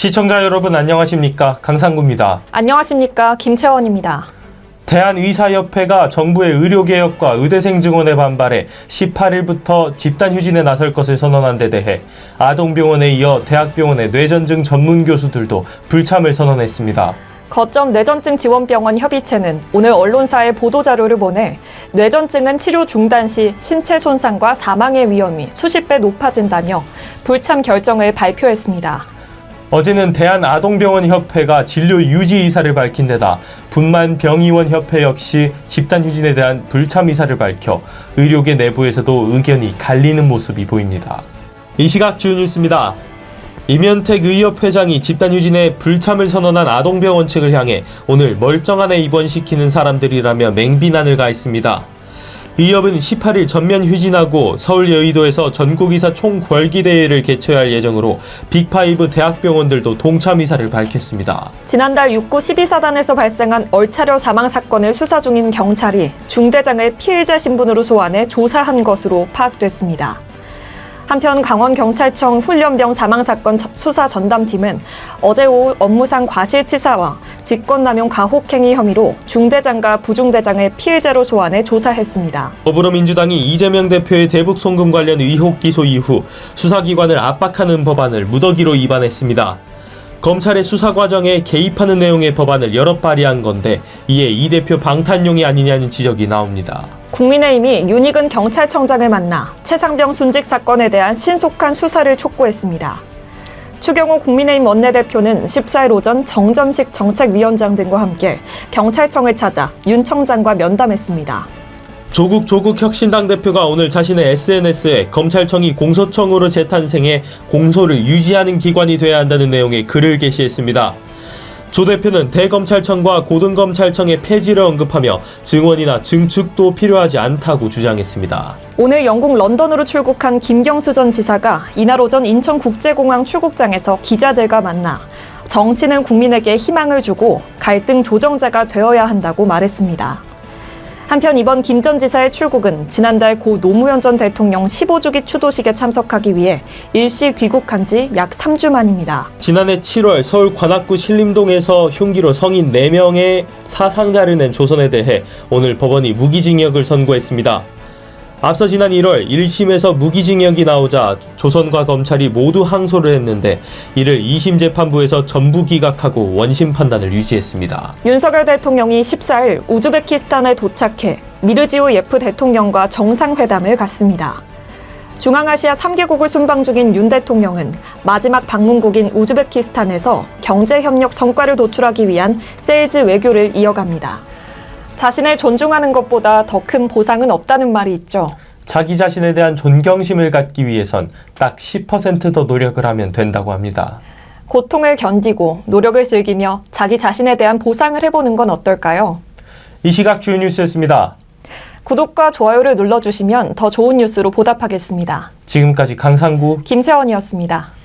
시청자 여러분 안녕하십니까? 강상구입니다. 안녕하십니까? 김채원입니다. 대한의사협회가 정부의 의료개혁과 의대생 증원에 반발해 18일부터 집단휴진에 나설 것을 선언한 데 대해 아동병원에 이어 대학병원의 뇌전증 전문 교수들도 불참을 선언했습니다. 거점 뇌전증 지원병원 협의체는 오늘 언론사에 보도자료를 보내 뇌전증은 치료 중단 시 신체 손상과 사망의 위험이 수십 배 높아진다며 불참 결정을 발표했습니다. 어제는 대한아동병원협회가 진료 유지 의사를 밝힌 데다 분만병의원협회 역시 집단휴진에 대한 불참 의사를 밝혀 의료계 내부에서도 의견이 갈리는 모습이 보입니다. 이 시각 주요 뉴스입니다. 임현택 의협회장이 집단휴진에 불참을 선언한 아동병원 측을 향해 오늘 멀쩡한에 입원시키는 사람들이라며 맹비난을 가했습니다. 의협은 18일 전면 휴진하고 서울 여의도에서 전국의사 총궐기대회를 개최할 예정으로 빅5 대학병원들도 동참 의사를 밝혔습니다. 지난달 6구 12사단에서 발생한 얼차려 사망 사건을 수사 중인 경찰이 중대장을 피의자 신분으로 소환해 조사한 것으로 파악됐습니다. 한편 강원경찰청 훈련병 사망사건 수사 전담팀은 어제 오후 업무상 과실치사와 직권남용 가혹행위 혐의로 중대장과 부중대장을 피의자로 소환해 조사했습니다. 더불어민주당이 이재명 대표의 대북 송금 관련 의혹 기소 이후 수사기관을 압박하는 법안을 무더기로 입안했습니다. 검찰의 수사 과정에 개입하는 내용의 법안을 여러 발의한 건데 이에 이 대표 방탄용이 아니냐는 지적이 나옵니다. 국민의힘이 윤익은 경찰청장을 만나 최상병 순직 사건에 대한 신속한 수사를 촉구했습니다. 추경호 국민의힘 원내대표는 14일 오전 정점식 정책위원장 등과 함께 경찰청을 찾아 윤 청장과 면담했습니다. 조국 혁신당 대표가 오늘 자신의 SNS에 검찰청이 공소청으로 재탄생해 공소를 유지하는 기관이 돼야 한다는 내용의 글을 게시했습니다. 조 대표는 대검찰청과 고등검찰청의 폐지를 언급하며 증원이나 증축도 필요하지 않다고 주장했습니다. 오늘 영국 런던으로 출국한 김경수 전 지사가 이날 오전 인천국제공항 출국장에서 기자들과 만나 정치는 국민에게 희망을 주고 갈등 조정자가 되어야 한다고 말했습니다. 한편 이번 김 전 지사의 출국은 지난달 고 노무현 전 대통령 15주기 추도식에 참석하기 위해 일시 귀국한 지 약 3주 만입니다. 지난해 7월 서울 관악구 신림동에서 흉기로 성인 4명의 사상자를 낸 조선에 대해 오늘 법원이 무기징역을 선고했습니다. 앞서 지난 1월 1심에서 무기징역이 나오자 조선과 검찰이 모두 항소를 했는데 이를 2심 재판부에서 전부 기각하고 원심 판단을 유지했습니다. 윤석열 대통령이 14일 우즈베키스탄에 도착해 미르지오 예프 대통령과 정상회담을 갖습니다. 중앙아시아 3개국을 순방 중인 윤 대통령은 마지막 방문국인 우즈베키스탄에서 경제협력 성과를 도출하기 위한 세일즈 외교를 이어갑니다. 자신을 존중하는 것보다 더 큰 보상은 없다는 말이 있죠. 자기 자신에 대한 존경심을 갖기 위해선 딱 10% 더 노력을 하면 된다고 합니다. 고통을 견디고 노력을 즐기며 자기 자신에 대한 보상을 해보는 건 어떨까요? 이 시각 주요 뉴스였습니다. 구독과 좋아요를 눌러주시면 더 좋은 뉴스로 보답하겠습니다. 지금까지 강상구, 김채원이었습니다.